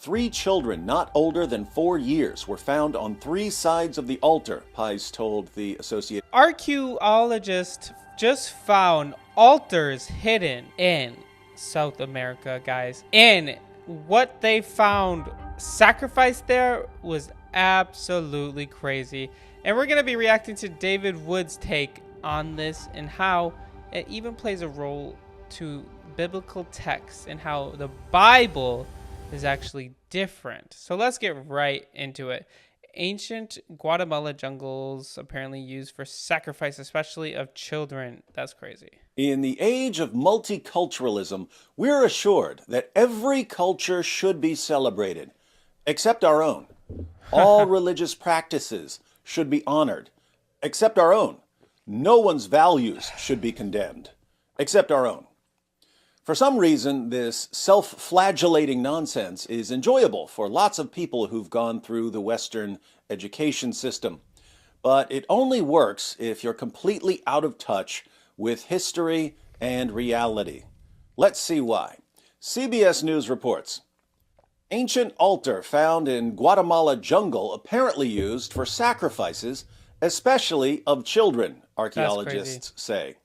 3 children not older than 4 years were found on 3 sides of the altar, Pies told the Associated. Archaeologists just found altars hidden in South America, guys. And what they found sacrificed there was absolutely crazy. And we're going to be reacting to David Wood's take on this and how it even plays a role to biblical texts and how the Bible is actually different. So let's get right into it. Ancient Guatemala jungles apparently used for sacrifice, especially of children. That's crazy. In the age of multiculturalism, we're assured that every culture should be celebrated, except our own. All religious practices should be honored, except our own. No one's values should be condemned, except our own. For some reason, this self-flagellating nonsense is enjoyable for lots of people who've gone through the Western education system. But it only works if you're completely out of touch with history and reality. Let's see why. CBS News reports, ancient altar found in Guatemala jungle apparently used for sacrifices, especially of children, archaeologists say.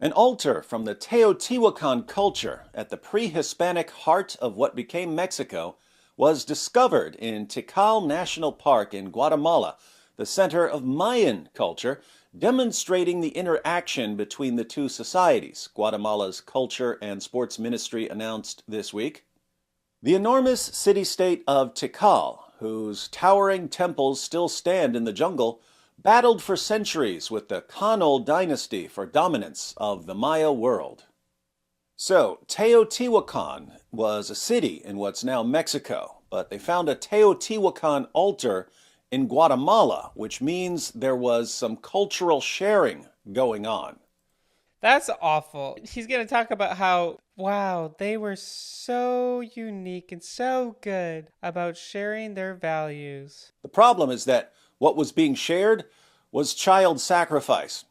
An altar from the Teotihuacan culture at the pre-Hispanic heart of what became Mexico was discovered in Tikal National Park in Guatemala, the center of Mayan culture, demonstrating the interaction between the two societies, Guatemala's Culture and Sports Ministry announced this week. The enormous city-state of Tikal, whose towering temples still stand in the jungle, battled for centuries with the Canol dynasty for dominance of the Maya world. So, Teotihuacan was a city in what's now Mexico, but they found a Teotihuacan altar in Guatemala, which means there was some cultural sharing going on. That's awful. He's going to talk about how, wow, they were so unique and so good about sharing their values. The problem is that what was being shared was child sacrifice.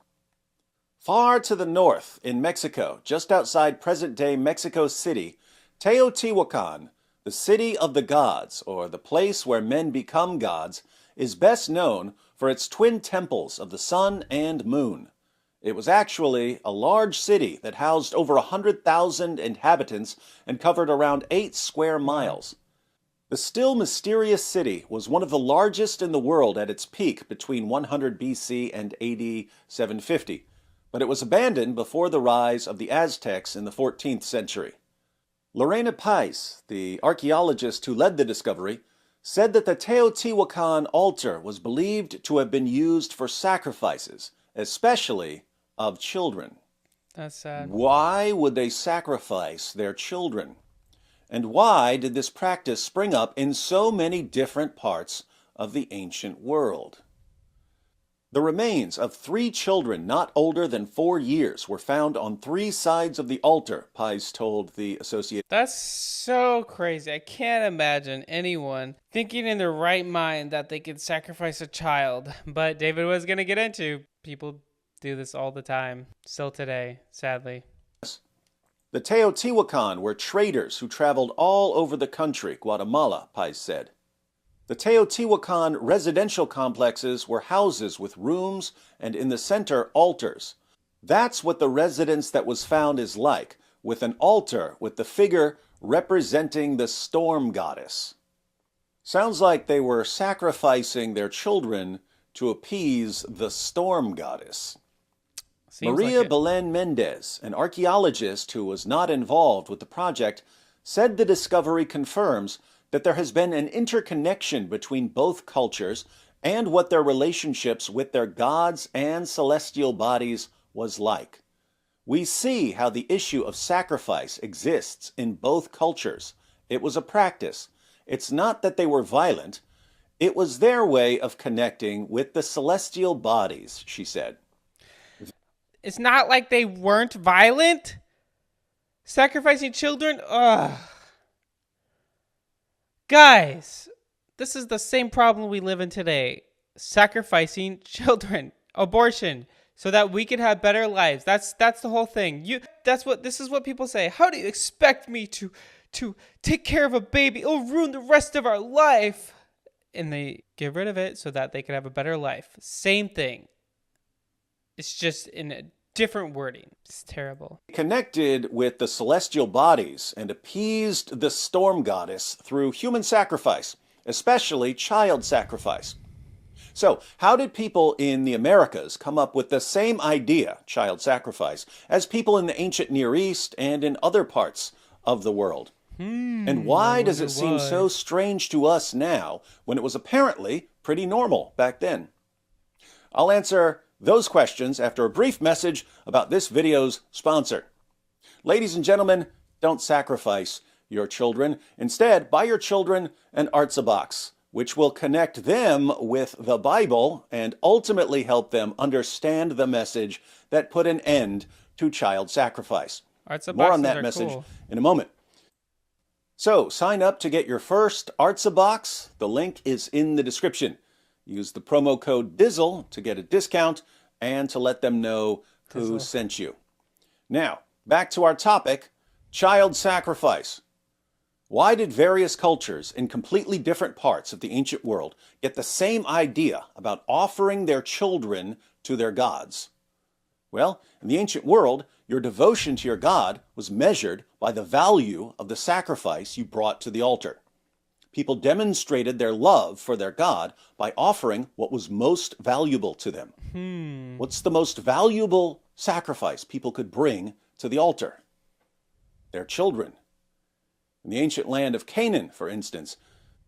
Far to the north in Mexico, just outside present-day Mexico City, Teotihuacan, the city of the gods, or the place where men become gods, is best known for its twin temples of the sun and moon. It was actually a large city that housed over 100,000 inhabitants and covered around 8 square miles. The still mysterious city was one of the largest in the world at its peak between 100 BC and AD 750, but it was abandoned before the rise of the Aztecs in the 14th century. Lorena Pais, the archaeologist who led the discovery, said that the Teotihuacan altar was believed to have been used for sacrifices, especially of children. That's sad. Why would they sacrifice their children? And why did this practice spring up in so many different parts of the ancient world? The remains of 3 children not older than 4 years were found on 3 sides of the altar, Pies told the Associated. That's so crazy. I can't imagine anyone thinking in their right mind that they could sacrifice a child. But David was going to get into people do this all the time, still today, sadly. The Teotihuacan were traders who traveled all over the country, Guatemala, Pies said. The Teotihuacan residential complexes were houses with rooms and in the center altars. That's what the residence that was found is like, with an altar with the figure representing the storm goddess. Sounds like they were sacrificing their children to appease the storm goddess. Maria Belén Mendez, an archaeologist who was not involved with the project, said the discovery confirms that there has been an interconnection between both cultures and what their relationships with their gods and celestial bodies was like. We see how the issue of sacrifice exists in both cultures. It was a practice. It's not that they were violent. It was their way of connecting with the celestial bodies, she said. It's not like they weren't violent. Sacrificing children? Ugh. Guys, this is the same problem we live in today. Sacrificing children. Abortion. So that we could have better lives. That's the whole thing. This is what people say. How do you expect me to to take care of a baby. It'll ruin the rest of our life. And they get rid of it so that they can have a better life. Same thing. It's just in a different wording. It's terrible. Connected with the celestial bodies and appeased the storm goddess through human sacrifice, especially child sacrifice. So, how did people in the Americas come up with the same idea, child sacrifice, as people in the ancient Near East and in other parts of the world? And why does it seem so strange to us now when it was apparently pretty normal back then? I'll answer those questions after a brief message about this video's sponsor. Ladies and gentlemen, don't sacrifice your children. Instead, buy your children an Artsa box, which will connect them with the Bible and ultimately help them understand the message that put an end to child sacrifice. More on that message in a moment. So, sign up to get your first Artsa box. The link is in the description. Use the promo code DIZZLE to get a discount and to let them know who sent you. Now, back to our topic, child sacrifice. Why did various cultures in completely different parts of the ancient world get the same idea about offering their children to their gods? Well, in the ancient world, your devotion to your God was measured by the value of the sacrifice you brought to the altar. People demonstrated their love for their God by offering what was most valuable to them. What's the most valuable sacrifice people could bring to the altar? Their children. In the ancient land of Canaan, for instance,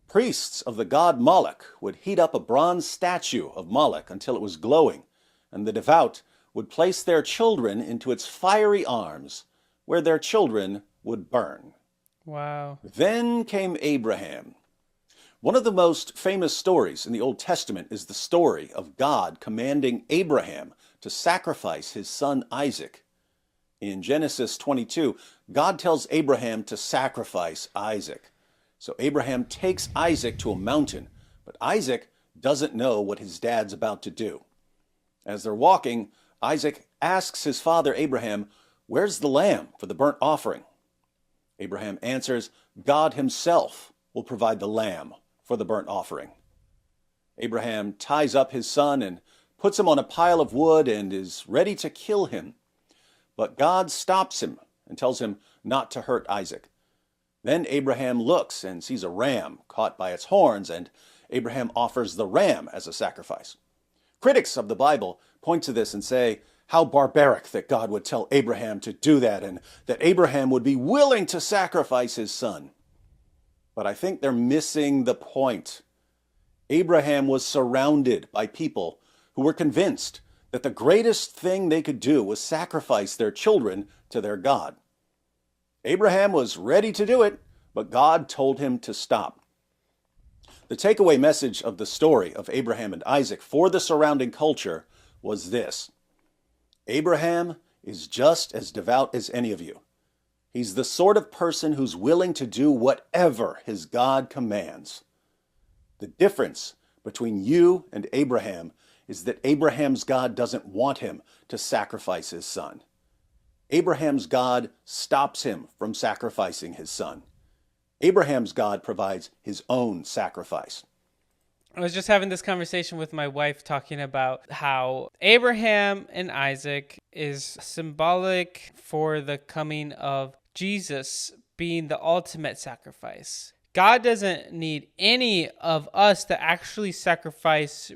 priests of the god Moloch would heat up a bronze statue of Moloch until it was glowing, and the devout would place their children into its fiery arms, where their children would burn. Wow. Then came Abraham. One of the most famous stories in the Old Testament is the story of God commanding Abraham to sacrifice his son Isaac. In Genesis 22, God tells Abraham to sacrifice Isaac. So Abraham takes Isaac to a mountain, but Isaac doesn't know what his dad's about to do. As they're walking, Isaac asks his father Abraham, "Where's the lamb for the burnt offering?" Abraham answers, "God himself will provide the lamb for the burnt offering." Abraham ties up his son and puts him on a pile of wood and is ready to kill him. But God stops him and tells him not to hurt Isaac. Then Abraham looks and sees a ram caught by its horns, and Abraham offers the ram as a sacrifice. Critics of the Bible point to this and say how barbaric that God would tell Abraham to do that and that Abraham would be willing to sacrifice his son. But I think they're missing the point. Abraham was surrounded by people who were convinced that the greatest thing they could do was sacrifice their children to their God. Abraham was ready to do it, but God told him to stop. The takeaway message of the story of Abraham and Isaac for the surrounding culture was this: Abraham is just as devout as any of you. He's the sort of person who's willing to do whatever his God commands. The difference between you and Abraham is that Abraham's God doesn't want him to sacrifice his son. Abraham's God stops him from sacrificing his son. Abraham's God provides his own sacrifice. I was just having this conversation with my wife talking about how Abraham and Isaac is symbolic for the coming of Jesus being the ultimate sacrifice. God doesn't need any of us to actually sacrifice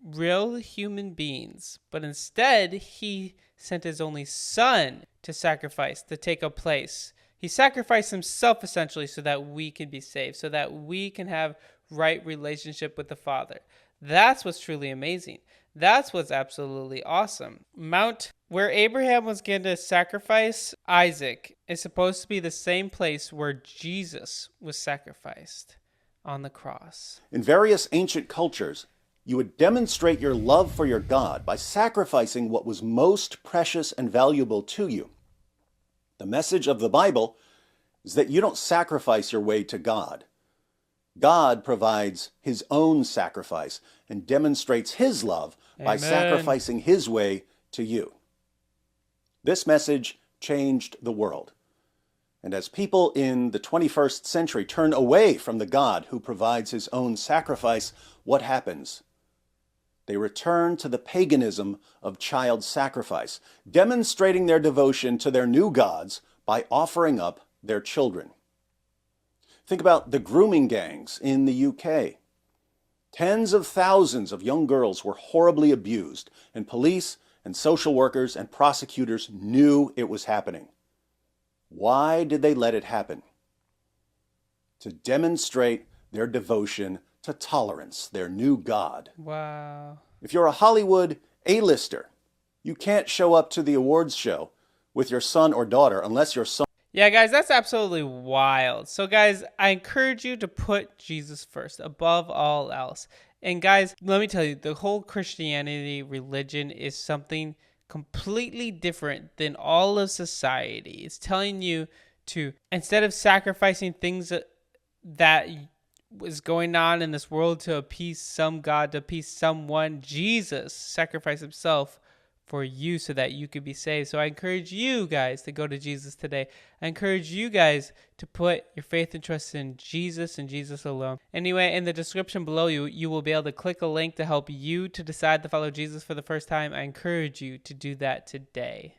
real human beings, but instead he sent his only son to sacrifice, to take a place. He sacrificed himself essentially so that we can be saved, so that we can have right relationship with the Father. That's what's truly amazing. That's what's absolutely awesome. Mount where Abraham was going to sacrifice Isaac is supposed to be the same place where Jesus was sacrificed on the cross. In various ancient cultures, you would demonstrate your love for your God by sacrificing what was most precious and valuable to you. The message of the Bible is that you don't sacrifice your way to God. God provides his own sacrifice and demonstrates his love by sacrificing his way to you. This message changed the world. And as people in the 21st century turn away from the God who provides his own sacrifice, what happens? They return to the paganism of child sacrifice, demonstrating their devotion to their new gods by offering up their children. Think about the grooming gangs in the UK. Tens of thousands of young girls were horribly abused, and police and social workers and prosecutors knew it was happening. Why did they let it happen? To demonstrate their devotion to tolerance, their new god. Wow. If you're a Hollywood A-lister, you can't show up to the awards show with your son or daughter unless your son... Yeah, guys, that's absolutely wild. So, guys, I encourage you to put Jesus first above all else. And, guys, let me tell you, the whole Christianity religion is something completely different than all of society. It's telling you to, instead of sacrificing things that was going on in this world to appease some God, to appease someone, Jesus sacrificed himself for you so that you could be saved. So I encourage you guys to go to Jesus today. I encourage you guys to put your faith and trust in Jesus and Jesus alone. Anyway, in the description below you will be able to click a link to help you to decide to follow Jesus for the first time. I encourage you to do that today.